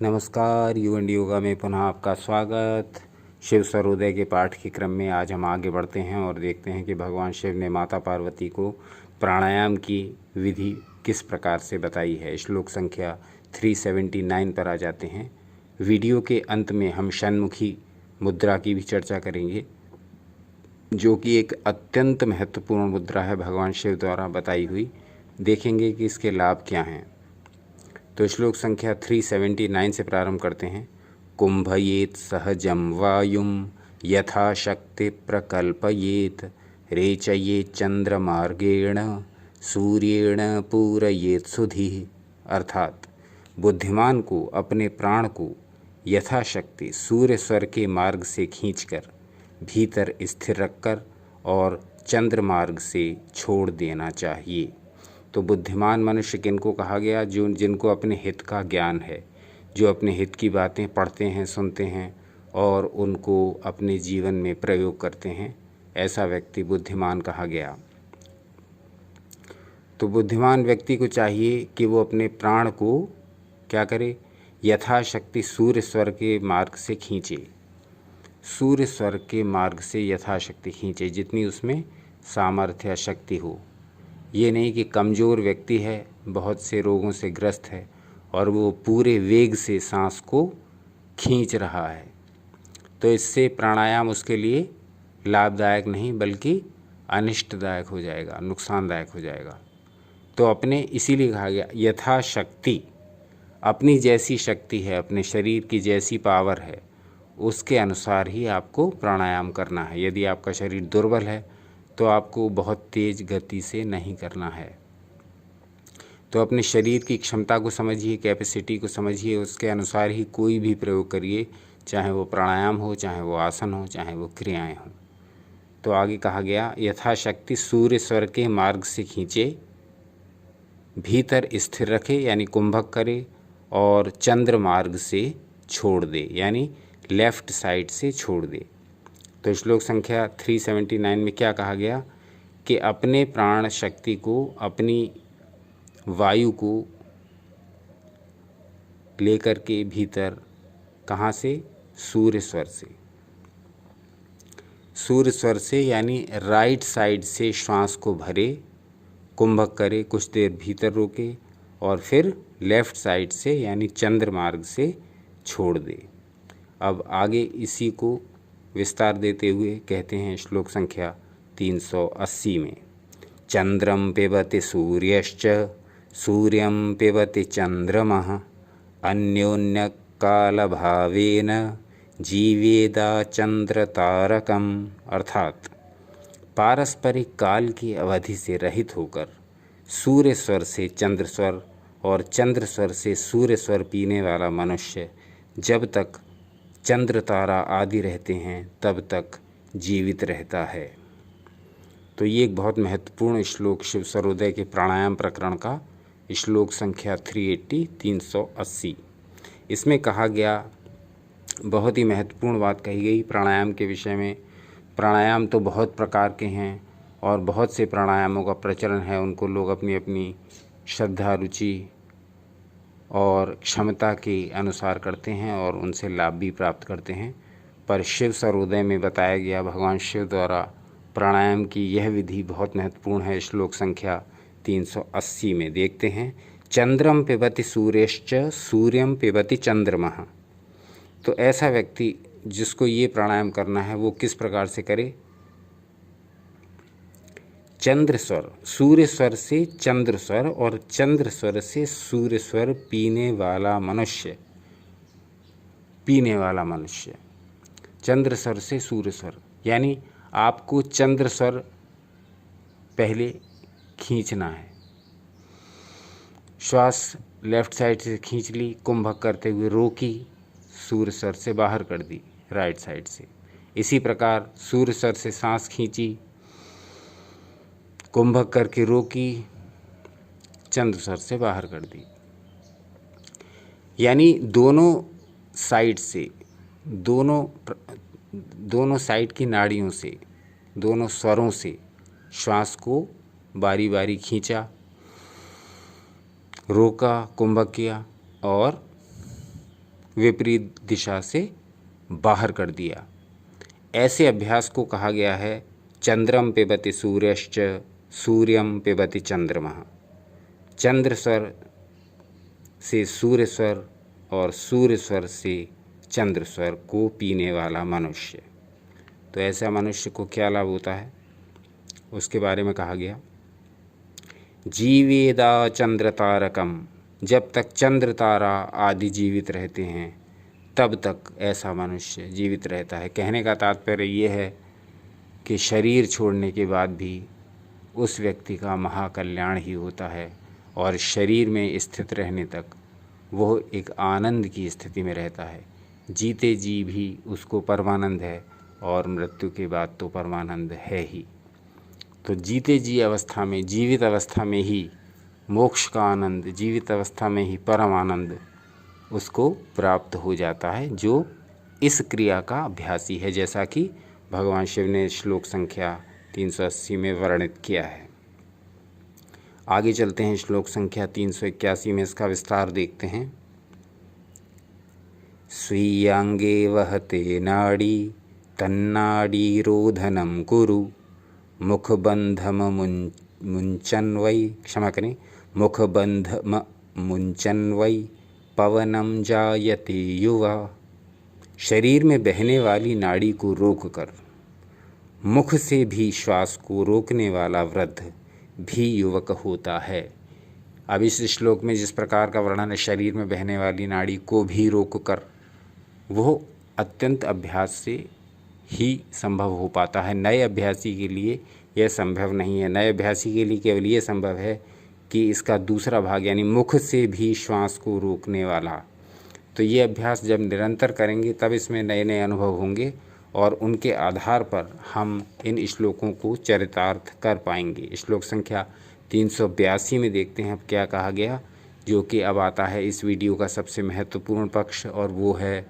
नमस्कार, you and yoga में पुनः आपका स्वागत। शिव सर्वोदय के पाठ के क्रम में आज हम आगे बढ़ते हैं और देखते हैं कि भगवान शिव ने माता पार्वती को प्राणायाम की विधि किस प्रकार से बताई है। श्लोक संख्या 379 पर आ जाते हैं। वीडियो के अंत में हम षण्मुखी मुद्रा की भी चर्चा करेंगे, जो कि एक अत्यंत महत्वपूर्ण मुद्रा है भगवान शिव द्वारा बताई हुई। देखेंगे कि इसके लाभ क्या हैं। तो श्लोक संख्या 379 से प्रारंभ करते हैं। कुंभयेत सहजम वायुम यथाशक्ति प्रकल्पयेत रेचयेत चंद्रमार्गेण सूर्येण पूरयेत सुधि। अर्थात बुद्धिमान को अपने प्राण को यथाशक्ति सूर्य स्वर के मार्ग से खींचकर भीतर स्थिर रखकर और चंद्र मार्ग से छोड़ देना चाहिए। तो बुद्धिमान मनुष्य किनको कहा गया? जो जिनको अपने हित का ज्ञान है, जो अपने हित की बातें पढ़ते हैं, सुनते हैं और उनको अपने जीवन में प्रयोग करते हैं, ऐसा व्यक्ति बुद्धिमान कहा गया। तो बुद्धिमान व्यक्ति को चाहिए कि वो अपने प्राण को क्या करे? यथाशक्ति सूर्य स्वर के मार्ग से खींचे। सूर्य स्वर के मार्ग से यथाशक्ति खींचे, जितनी उसमें सामर्थ्य शक्ति हो। ये नहीं कि कमज़ोर व्यक्ति है, बहुत से रोगों से ग्रस्त है और वो पूरे वेग से सांस को खींच रहा है, तो इससे प्राणायाम उसके लिए लाभदायक नहीं बल्कि अनिष्टदायक हो जाएगा, नुकसानदायक हो जाएगा। तो अपने इसीलिए कहा गया यथाशक्ति, अपनी जैसी शक्ति है, अपने शरीर की जैसी पावर है, उसके अनुसार ही आपको प्राणायाम करना है। यदि आपका शरीर दुर्बल है तो आपको बहुत तेज़ गति से नहीं करना है। तो अपने शरीर की क्षमता को समझिए, कैपेसिटी को समझिए, उसके अनुसार ही कोई भी प्रयोग करिए, चाहे वो प्राणायाम हो, चाहे वो आसन हो, चाहे वो क्रियाएं हों। तो आगे कहा गया यथाशक्ति सूर्य स्वर के मार्ग से खींचे, भीतर स्थिर रखे यानी कुंभक करे और चंद्र मार्ग से छोड़ दे यानी लेफ्ट साइड से छोड़ दे। तो श्लोक संख्या 379 में क्या कहा गया कि अपने प्राण शक्ति को, अपनी वायु को लेकर के भीतर, कहाँ से? सूर्य स्वर से। सूर्य स्वर से यानी राइट साइड से श्वास को भरे, कुंभक करे, कुछ देर भीतर रोके और फिर लेफ्ट साइड से यानी चंद्र मार्ग से छोड़ दे। अब आगे इसी को विस्तार देते हुए कहते हैं श्लोक संख्या 380 में। चंद्रम पिबति सूर्यश्च सूर्यम पिबति चंद्रमः अन्योन्य कालभावेन जीवेदा चंद्र तारकम। अर्थात पारस्परिक काल की अवधि से रहित होकर सूर्य स्वर से चंद्र स्वर और चंद्र स्वर से सूर्य स्वर पीने वाला मनुष्य जब तक चंद्र तारा आदि रहते हैं तब तक जीवित रहता है। तो ये एक बहुत महत्वपूर्ण श्लोक शिव सर्वोदय के प्राणायाम प्रकरण का श्लोक संख्या 380। इसमें कहा गया, बहुत ही महत्वपूर्ण बात कही गई प्राणायाम के विषय में। प्राणायाम तो बहुत प्रकार के हैं और बहुत से प्राणायामों का प्रचलन है, उनको लोग अपनी अपनी श्रद्धा, रुचि और क्षमता के अनुसार करते हैं और उनसे लाभ भी प्राप्त करते हैं। पर शिव सर्वोदय में बताया गया भगवान शिव द्वारा प्राणायाम की यह विधि बहुत महत्वपूर्ण है। श्लोक संख्या 380 में देखते हैं। चंद्रम पिबति सूर्यश्च सूर्यम पिबति चंद्रमः। तो ऐसा व्यक्ति जिसको ये प्राणायाम करना है वो किस प्रकार से करे? चंद्र स्वर, सूर्य स्वर से चंद्र स्वर और चंद्र स्वर से सूर्य स्वर पीने वाला मनुष्य, चंद्र स्वर से सूर्य स्वर, यानी आपको चंद्र स्वर पहले खींचना है। श्वास लेफ्ट साइड से खींच ली, कुंभक करते हुए रोकी, सूर्य स्वर से बाहर कर दी राइट साइड से। इसी प्रकार सूर्य स्वर से सांस खींची, कुंभक करके रोकी, चंद्र स्वर से बाहर कर दी। यानी दोनों साइड से, दोनों साइड की नाड़ियों से, दोनों स्वरों से श्वास को बारी बारी खींचा, रोका, कुंभक किया और विपरीत दिशा से बाहर कर दिया। ऐसे अभ्यास को कहा गया है चंद्रम पिबति सूर्यश्च सूर्यम पिबति चंद्रमः। चंद्र स्वर से सूर्य स्वर और सूर्य स्वर से चंद्र स्वर को पीने वाला मनुष्य। तो ऐसा मनुष्य को क्या लाभ होता है उसके बारे में कहा गया। जीवेदा चंद्र तारकम, जब तक चंद्र तारा आदि जीवित रहते हैं तब तक ऐसा मनुष्य जीवित रहता है। कहने का तात्पर्य ये है कि शरीर छोड़ने के बाद भी उस व्यक्ति का महाकल्याण ही होता है और शरीर में स्थित रहने तक वो एक आनंद की स्थिति में रहता है। जीते जी भी उसको परमानंद है और मृत्यु के बाद तो परमानंद है ही। तो जीते जी अवस्था में, जीवित अवस्था में ही मोक्ष का आनंद, जीवित अवस्था में ही परम आनंद उसको प्राप्त हो जाता है जो इस क्रिया का अभ्यासी है, जैसा कि भगवान शिव ने श्लोक संख्या 380 में वर्णित किया है। आगे चलते हैं, श्लोक संख्या 381 में इसका विस्तार देखते हैं। स्वीयांगे वहते नाड़ी तन्नाड़ी रोधनम कुरु मुखबंधम मुंचन वै, क्षमा करें, मुखबंधम मुंचन वै पवनम जायते युवा। शरीर में बहने वाली नाड़ी को रोककर मुख से भी श्वास को रोकने वाला वृद्ध भी युवक होता है। अब इस श्लोक में जिस प्रकार का वर्णन है शरीर में बहने वाली नाड़ी को भी रोककर, वो अत्यंत अभ्यास से ही संभव हो पाता है। नए अभ्यासी के लिए यह संभव नहीं है। नए अभ्यासी के लिए केवल ये संभव है कि इसका दूसरा भाग यानी मुख से भी श्वास को रोकने वाला। तो ये अभ्यास जब निरंतर करेंगे तब इसमें नए नए अनुभव होंगे और उनके आधार पर हम इन श्लोकों को चरितार्थ कर पाएंगे। श्लोक संख्या 382 में देखते हैं अब क्या कहा गया, जो कि अब आता है इस वीडियो का सबसे महत्वपूर्ण पक्ष, और वो है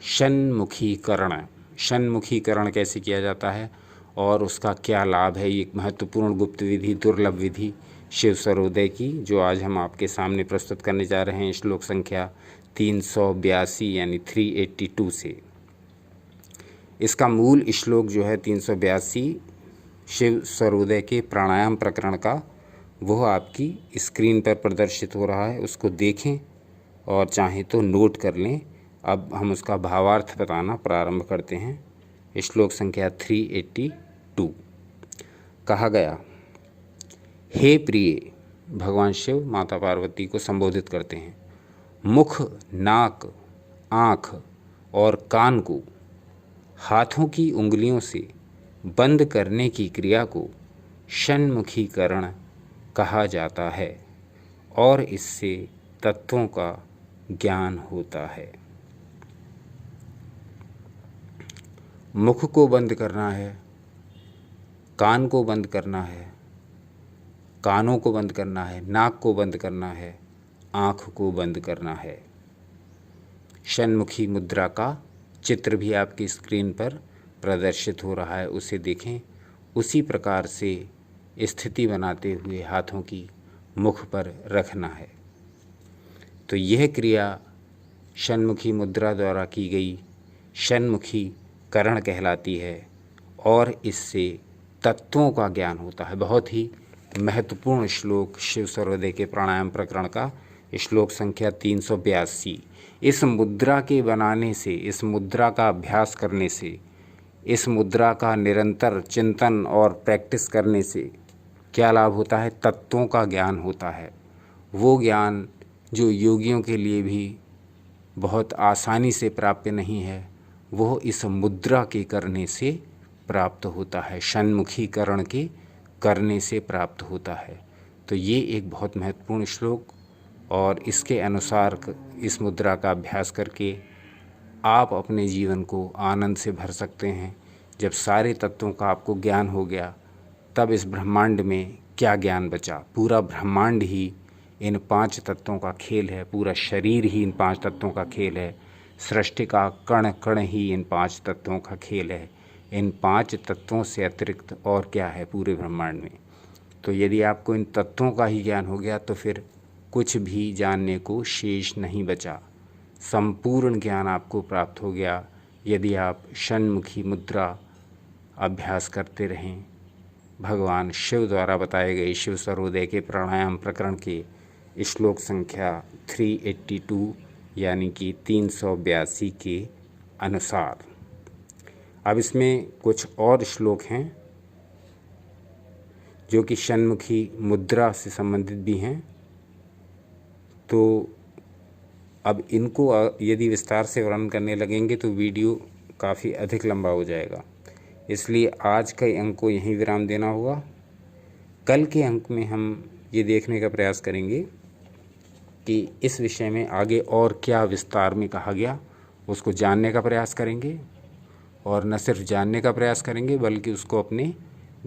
षण्मुखीकरण। षण्मुखीकरण कैसे किया जाता है और उसका क्या लाभ है। ये एक महत्वपूर्ण गुप्त विधि, दुर्लभ विधि शिव सर्वोदय की, जो आज हम आपके सामने प्रस्तुत करने जा रहे हैं श्लोक संख्या 382 यानी 382 से। इसका मूल श्लोक जो है 382 शिव सर्वोदय के प्राणायाम प्रकरण का, वह आपकी स्क्रीन पर प्रदर्शित हो रहा है, उसको देखें और चाहें तो नोट कर लें। अब हम उसका भावार्थ बताना प्रारंभ करते हैं। श्लोक संख्या 382 कहा गया, हे प्रिय, भगवान शिव माता पार्वती को संबोधित करते हैं, मुख, नाक, आँख और कान को हाथों की उंगलियों से बंद करने की क्रिया को षण्मुखीकरण कहा जाता है और इससे तत्वों का ज्ञान होता है। मुख को बंद करना है, कान को बंद करना है, कानों को बंद करना है, नाक को बंद करना है, आँख को बंद करना है। षण्मुखी मुद्रा का चित्र भी आपकी स्क्रीन पर प्रदर्शित हो रहा है, उसे देखें। उसी प्रकार से स्थिति बनाते हुए हाथों की मुख पर रखना है। तो यह क्रिया षण्मुखी मुद्रा द्वारा की गई षण्मुखीकरण कहलाती है और इससे तत्वों का ज्ञान होता है। बहुत ही महत्वपूर्ण श्लोक शिव सर्वोदय के प्राणायाम प्रकरण का श्लोक संख्या 382। इस मुद्रा के बनाने से, इस मुद्रा का अभ्यास करने से, इस मुद्रा का निरंतर चिंतन और प्रैक्टिस करने से क्या लाभ होता है? तत्वों का ज्ञान होता है। वो ज्ञान जो योगियों के लिए भी बहुत आसानी से प्राप्य नहीं है, वो इस मुद्रा के करने से प्राप्त होता है, षण्मुखीकरण के करने से प्राप्त होता है। तो ये एक बहुत महत्वपूर्ण श्लोक, और इसके अनुसार इस मुद्रा का अभ्यास करके आप अपने जीवन को आनंद से भर सकते हैं। जब सारे तत्वों का आपको ज्ञान हो गया, तब इस ब्रह्मांड में क्या ज्ञान बचा? पूरा ब्रह्मांड ही इन 5 तत्वों का खेल है, पूरा शरीर ही इन 5 तत्वों का खेल है, सृष्टि का कण कण ही इन 5 तत्वों का खेल है। इन 5 तत्वों से अतिरिक्त और क्या है पूरे ब्रह्मांड में? तो यदि आपको इन तत्वों का ही ज्ञान हो गया तो फिर कुछ भी जानने को शेष नहीं बचा। संपूर्ण ज्ञान आपको प्राप्त हो गया यदि आप षण्मुखी मुद्रा अभ्यास करते रहें। भगवान शिव द्वारा बताए गए शिव सर्वोदय के प्राणायाम प्रकरण के श्लोक संख्या 382 यानी कि 382 के अनुसार। अब इसमें कुछ और श्लोक हैं जो कि षण्मुखी मुद्रा से संबंधित भी हैं, तो अब इनको यदि विस्तार से वर्णन करने लगेंगे तो वीडियो काफ़ी अधिक लंबा हो जाएगा, इसलिए आज के अंक को यहीं विराम देना होगा। कल के अंक में हम ये देखने का प्रयास करेंगे कि इस विषय में आगे और क्या विस्तार में कहा गया, उसको जानने का प्रयास करेंगे और न सिर्फ जानने का प्रयास करेंगे बल्कि उसको अपने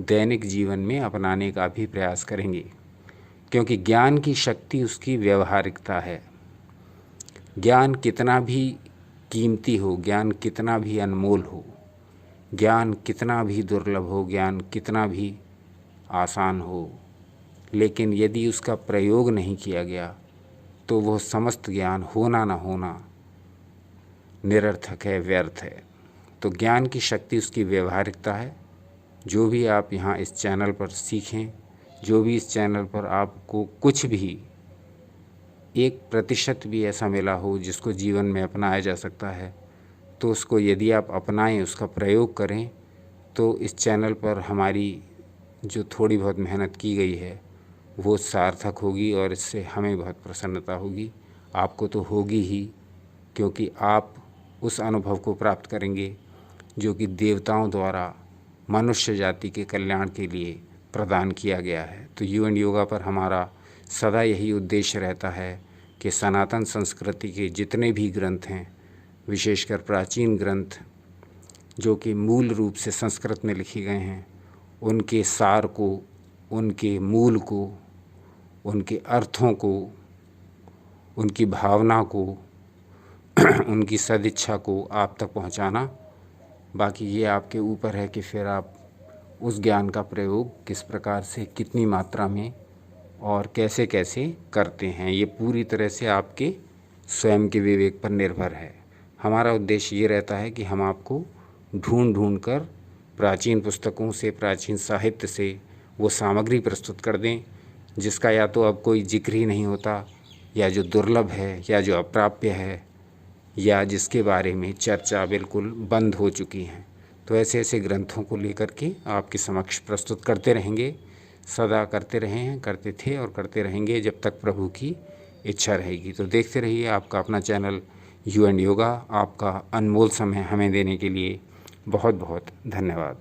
दैनिक जीवन में अपनाने का भी प्रयास करेंगे, क्योंकि ज्ञान की शक्ति उसकी व्यवहारिकता है। ज्ञान कितना भी कीमती हो, ज्ञान कितना भी अनमोल हो, ज्ञान कितना भी दुर्लभ हो, ज्ञान कितना भी आसान हो, लेकिन यदि उसका प्रयोग नहीं किया गया तो वह समस्त ज्ञान होना ना होना निरर्थक है, व्यर्थ है। तो ज्ञान की शक्ति उसकी व्यवहारिकता है। जो भी आप यहाँ इस चैनल पर सीखें, जो भी इस चैनल पर आपको कुछ भी 1% भी ऐसा मिला हो जिसको जीवन में अपनाया जा सकता है, तो उसको यदि आप अपनाएं, उसका प्रयोग करें, तो इस चैनल पर हमारी जो थोड़ी बहुत मेहनत की गई है वो सार्थक होगी और इससे हमें बहुत प्रसन्नता होगी। आपको तो होगी ही, क्योंकि आप उस अनुभव को प्राप्त करेंगे जो कि देवताओं द्वारा मनुष्य जाति के कल्याण के लिए प्रदान किया गया है। तो यू एंड योगा पर हमारा सदा यही उद्देश्य रहता है कि सनातन संस्कृति के जितने भी ग्रंथ हैं, विशेषकर प्राचीन ग्रंथ जो कि मूल रूप से संस्कृत में लिखे गए हैं, उनके सार को, उनके मूल को, उनके अर्थों को, उनकी भावना को उनकी सदिच्छा को आप तक पहुंचाना। बाकी ये आपके ऊपर है कि फिर आप उस ज्ञान का प्रयोग किस प्रकार से, कितनी मात्रा में और कैसे कैसे करते हैं, ये पूरी तरह से आपके स्वयं के विवेक पर निर्भर है। हमारा उद्देश्य ये रहता है कि हम आपको ढूंढ कर प्राचीन पुस्तकों से, प्राचीन साहित्य से वो सामग्री प्रस्तुत कर दें जिसका या तो अब कोई जिक्र ही नहीं होता, या जो दुर्लभ है, या जो अप्राप्य है, या जिसके बारे में चर्चा बिल्कुल बंद हो चुकी है। तो ऐसे ऐसे ग्रंथों को लेकर के आपके समक्ष प्रस्तुत करते रहेंगे, सदा करते रहे हैं, करते थे और करते रहेंगे जब तक प्रभु की इच्छा रहेगी। तो देखते रहिए आपका अपना चैनल यू एंड योगा। आपका अनमोल समय हमें देने के लिए बहुत बहुत धन्यवाद।